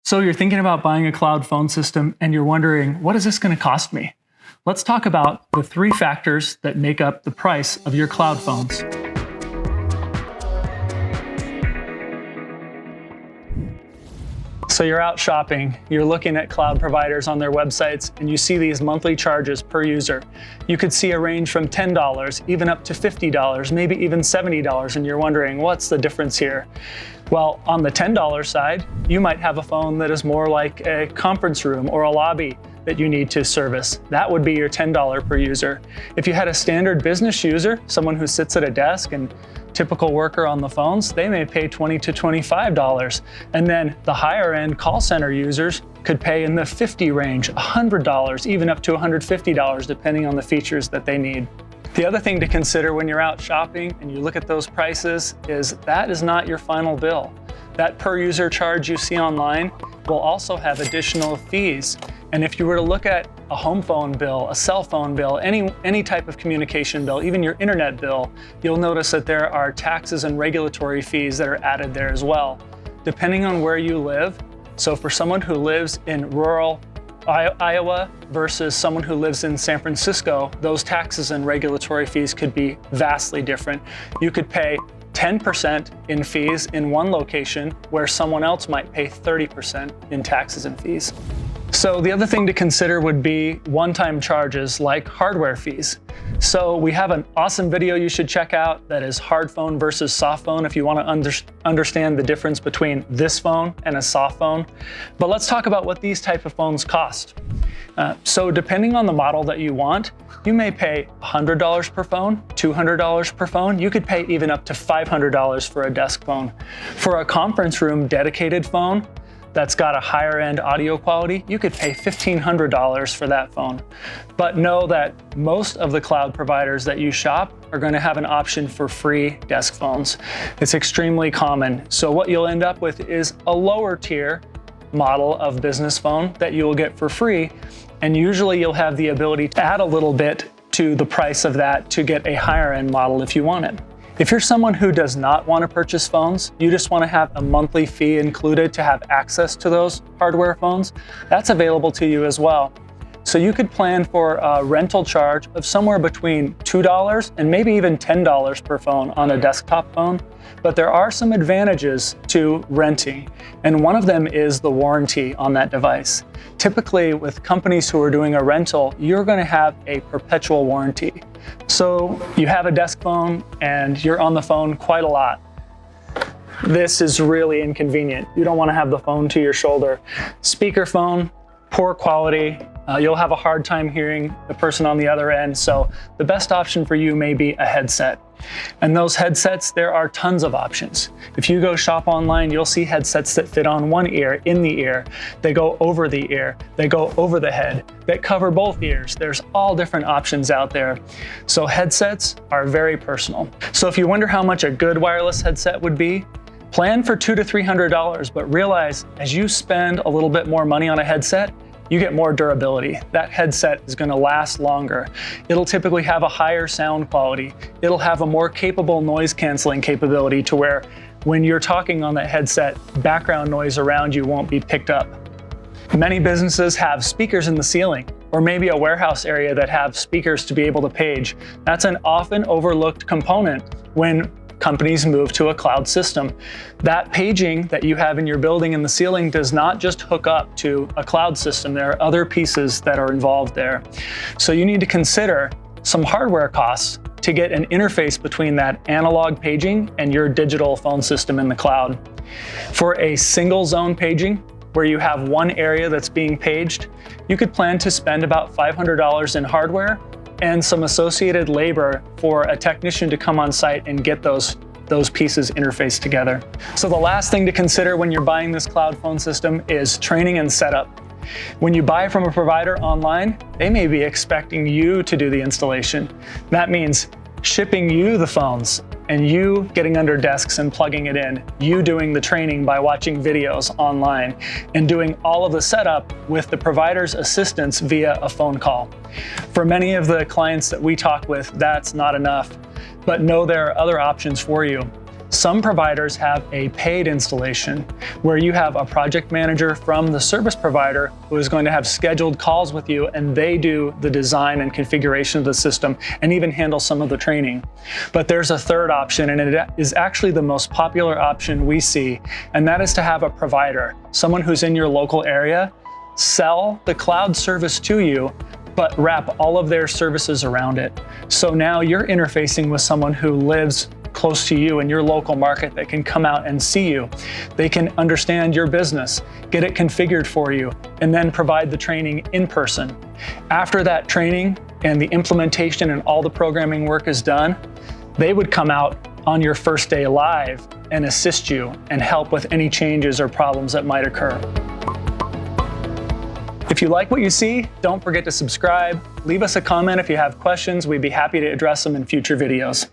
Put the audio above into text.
So you're thinking about buying a cloud phone system and you're wondering, what is this going to cost me? Let's talk about the 3 factors that make up the price of your cloud phones. So you're out shopping, you're looking at cloud providers on their websites, and you see these monthly charges per user. You could see a range from $10, even up to $50, maybe even $70, and you're wondering, what's the difference here? Well, on the $10 side, you might have a phone that is more like a conference room or a lobby that you need to service. That would be your $10 per user. If you had a standard business user, someone who sits at a desk and typical worker on the phones, they may pay $20 to $25. And then the higher end call center users could pay in the $50 range, $100, even up to $150, depending on the features that they need. The other thing to consider when you're out shopping and you look at those prices is that is not your final bill. That per user charge you see online will also have additional fees. And if you were to look at a home phone bill, a cell phone bill, any type of communication bill, even your internet bill, you'll notice that there are taxes and regulatory fees that are added there as well, depending on where you live. So for someone who lives in rural Iowa versus someone who lives in San Francisco, those taxes and regulatory fees could be vastly different. You could pay 10% in fees in one location where someone else might pay 30% in taxes and fees. So the other thing to consider would be one-time charges like hardware fees. So we have an awesome video you should check out that is hard phone versus soft phone if you want to understand the difference between this phone and a soft phone. But let's talk about what these type of phones cost. So depending on the model that you want, you may pay $100 per phone, $200 per phone. You could pay even up to $500 for a desk phone. For a conference room dedicated phone, that's got a higher end audio quality, you could pay $1,500 for that phone. But know that most of the cloud providers that you shop are going to have an option for free desk phones. It's extremely common. So what you'll end up with is a lower tier model of business phone that you will get for free. And usually you'll have the ability to add a little bit to the price of that to get a higher end model if you want it. If you're someone who does not want to purchase phones, you just want to have a monthly fee included to have access to those hardware phones, that's available to you as well. So you could plan for a rental charge of somewhere between $2 and maybe even $10 per phone on a desktop phone. But there are some advantages to renting, and one of them is the warranty on that device. Typically, with companies who are doing a rental, you're going to have a perpetual warranty. So you have a desk phone and you're on the phone quite a lot. This is really inconvenient. You don't want to have the phone to your shoulder. Speakerphone, poor quality. You'll have a hard time hearing the person on the other end. So the best option for you may be a headset. And those headsets, there are tons of options. If you go shop online, you'll see headsets that fit on one ear, in the ear. They go over the ear. They go over the head. That cover both ears. There's all different options out there. So headsets are very personal. So if you wonder how much a good wireless headset would be, plan for $200 to $300, but realize as you spend a little bit more money on a headset, you get more durability. That headset is going to last longer. It'll typically have a higher sound quality. It'll have a more capable noise canceling capability to where when you're talking on that headset, background noise around you won't be picked up. Many businesses have speakers in the ceiling, or maybe a warehouse area that have speakers to be able to page. That's an often overlooked component when companies move to a cloud system. That paging that you have in your building in the ceiling does not just hook up to a cloud system. There are other pieces that are involved there. So you need to consider some hardware costs to get an interface between that analog paging and your digital phone system in the cloud. For a single zone paging, where you have one area that's being paged, you could plan to spend about $500 in hardware and some associated labor for a technician to come on site and get those pieces interfaced together. So the last thing to consider when you're buying this cloud phone system is training and setup. When you buy from a provider online, they may be expecting you to do the installation. That means shipping you the phones and you getting under desks and plugging it in, you doing the training by watching videos online, and doing all of the setup with the provider's assistance via a phone call. For many of the clients that we talk with, that's not enough, but know there are other options for you. Some providers have a paid installation where you have a project manager from the service provider who is going to have scheduled calls with you, and they do the design and configuration of the system and even handle some of the training. But there's a third option, and it is actually the most popular option we see, and that is to have a provider, someone who's in your local area, sell the cloud service to you, but wrap all of their services around it. So now you're interfacing with someone who lives close to you in your local market that can come out and see you. They can understand your business, get it configured for you, and then provide the training in person. After that training and the implementation and all the programming work is done, they would come out on your first day live and assist you and help with any changes or problems that might occur. If you like what you see, don't forget to subscribe. Leave us a comment if you have questions. We'd be happy to address them in future videos.